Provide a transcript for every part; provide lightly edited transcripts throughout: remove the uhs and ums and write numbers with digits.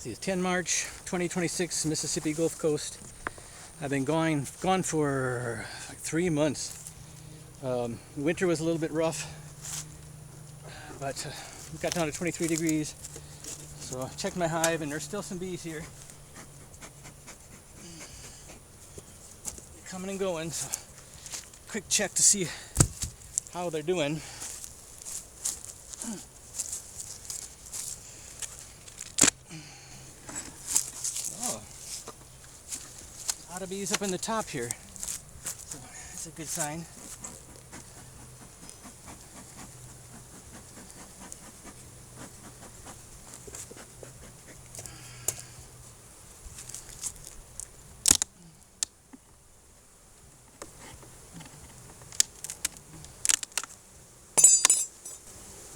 See, it's 10 March 2026, Mississippi Gulf Coast. I've been gone for like 3 months. Winter was a little bit rough, but we got down to 23 degrees. So I checked my hive, and there's still some bees here. They're coming and going. So quick check to see how they're doing. Oh, a lot of bees up in the top here. So that's a good sign.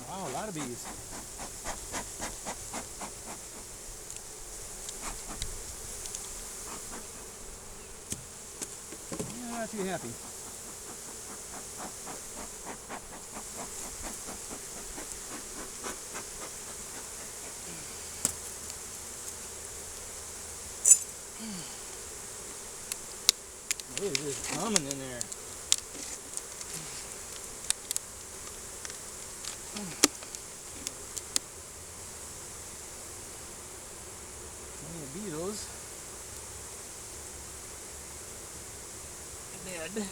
Wow, a lot of bees. Yeah, not too happy. It is just humming in there. Plenty of beetles. Dead.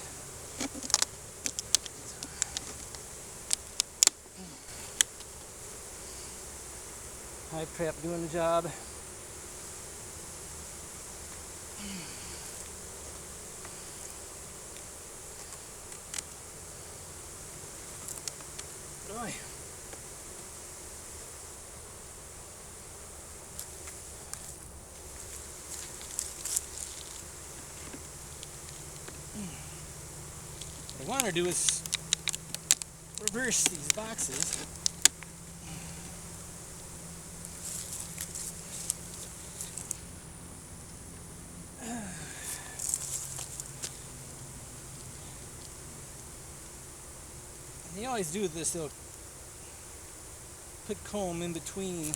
Hive trap doing the job. Boy. What I want to do is reverse these boxes. They always do this, they'll put comb in between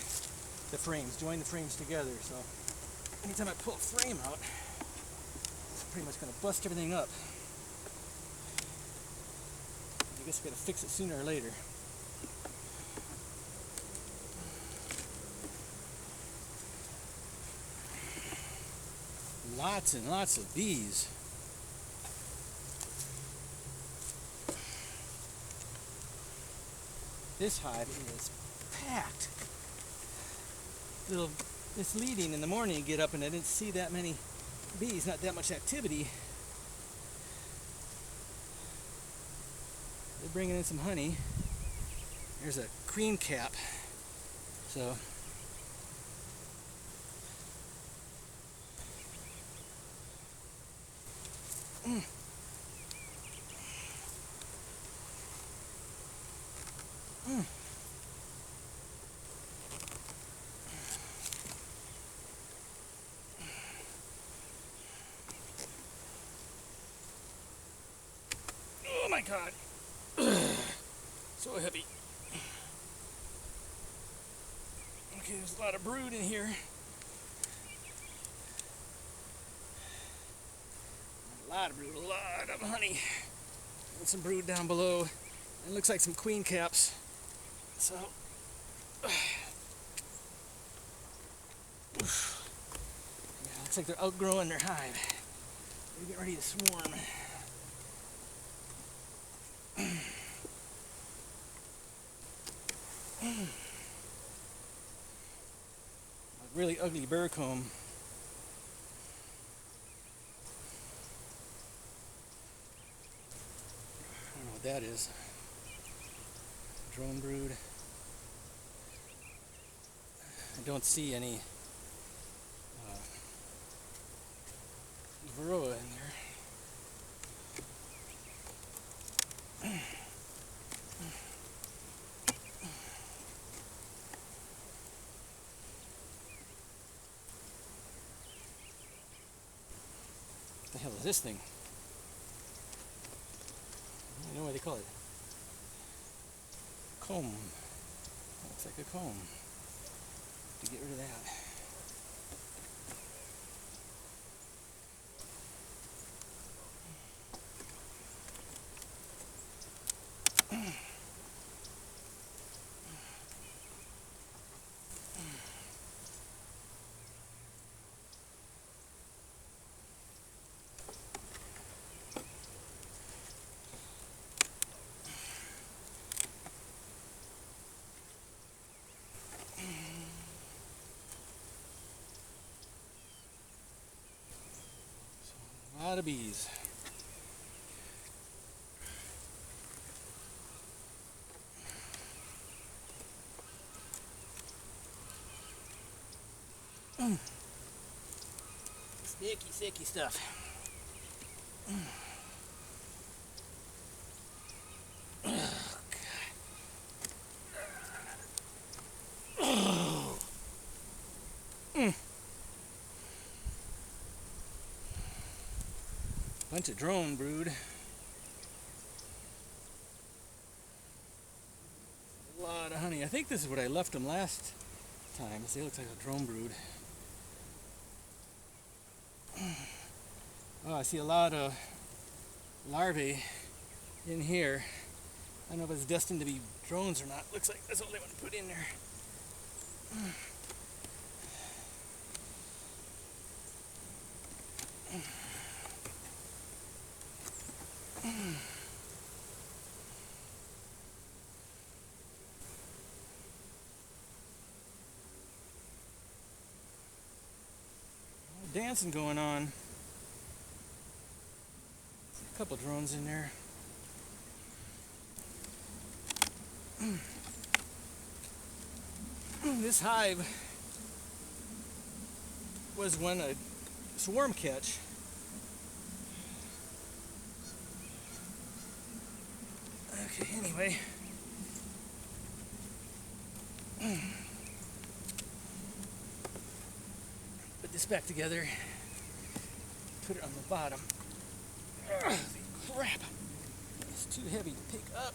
the frames, join the frames together. So anytime I pull a frame out, it's pretty much going to bust everything up. I guess I got to fix it sooner or later. Lots and lots of bees. This hive is packed. A little misleading in the morning you get up and I didn't see that many bees, not that much activity. They're bringing in some honey. There's a queen cap. So oh my God. So heavy. Okay, there's a lot of brood in here. A lot of brood, a lot of honey. And some brood down below. It looks like some queen caps. So, yeah, looks like they're outgrowing their hive. They're getting ready to swarm. A really ugly burr comb. I don't know what that is. Drone brood. I don't see any varroa in there. What the hell is this thing? I don't know what they call it. Comb. Looks like a comb. To get rid of that. of bees. Sticky stuff. Bunch of drone brood. A lot of honey. I think this is what I left them last time. See, it looks like a drone brood. Oh, I see a lot of larvae in here. I don't know if it's destined to be drones or not. Looks like that's all they want to put in there. Dancing going on. A couple drones in there. This hive was when a swarm catch. Okay, anyway. Put this back together. Put it on the bottom. Ugh, crap. It's too heavy to pick up.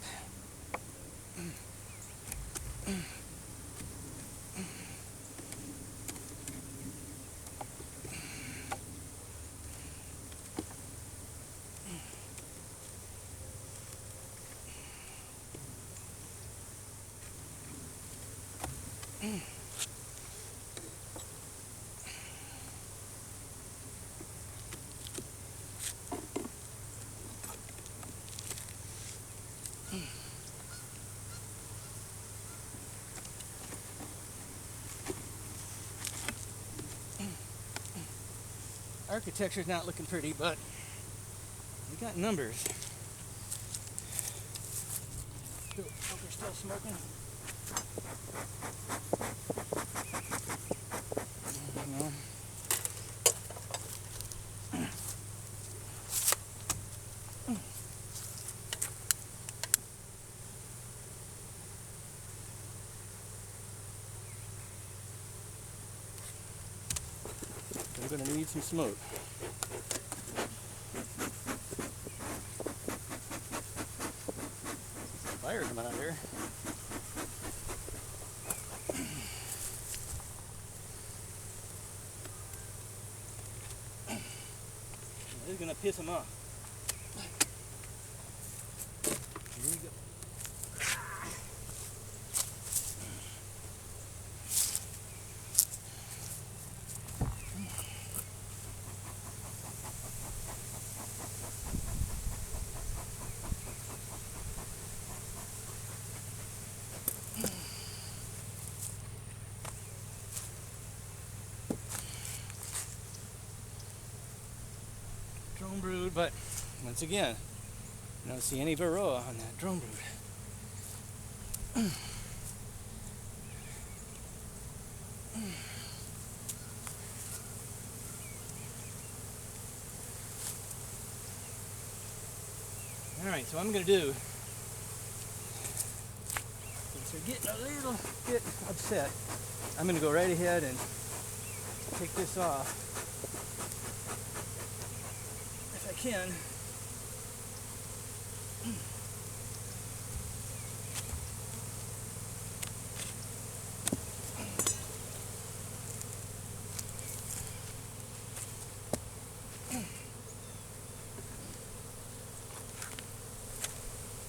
Architecture's not looking pretty, but we got numbers. They're still smoking. No. We're going to need some smoke. Fire coming out here. This is going to piss them off. Here we go. Drone brood, but once again, I don't see any varroa on that drone brood. Alright, so what I'm going to do, since they're getting a little bit upset, I'm going to go right ahead and take this off. If I can.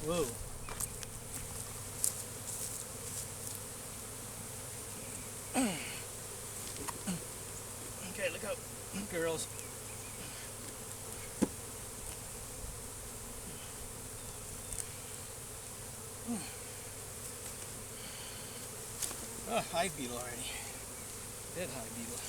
Whoa. Okay, look out, girls. Oh, hive beetle already. Dead hive beetle.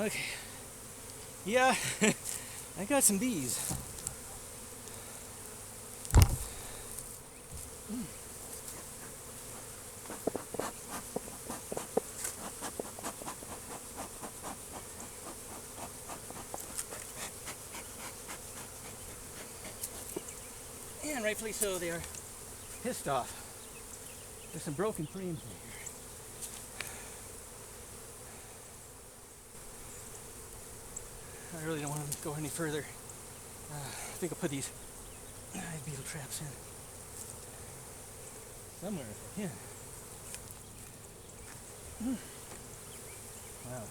Okay. Yeah, I got some bees. And rightfully so, they are pissed off. There's some broken frames in here. I really don't want to go any further. I think I'll put these beetle traps in somewhere if I can. Wow.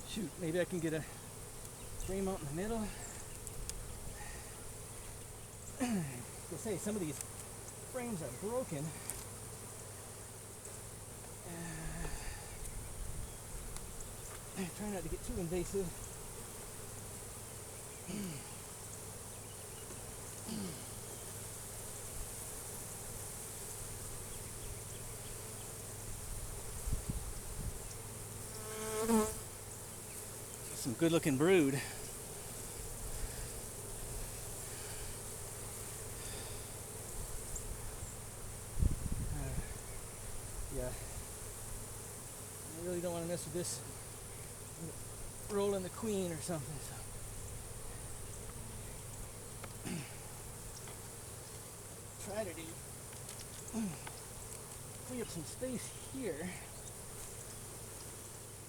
Shoot, maybe I can get a frame out in the middle. To say some of these frames are broken. Try not to get too invasive. Some good looking brood. Yeah, I really don't want to mess with this. Rolling the queen or something. So. Try to free up some space here.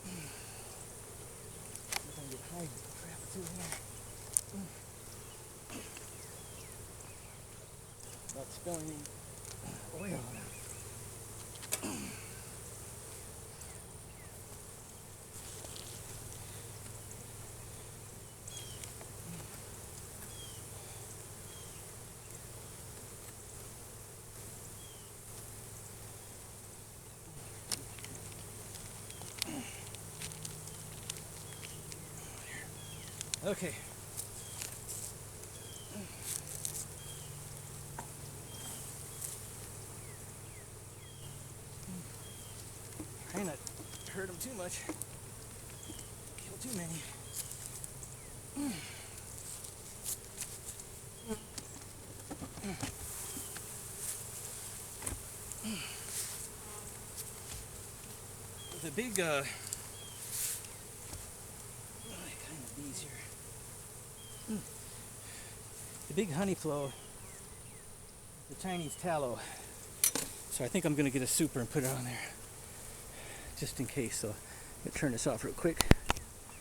See if I can get Hive to trap it through here. About spilling oil. Okay. Try not to hurt them too much. Kill too many. The big what kind of bees here? The big honey flow, the Chinese tallow. So I think I'm gonna get a super and put it on there, just in case. So I'm gonna turn this off real quick.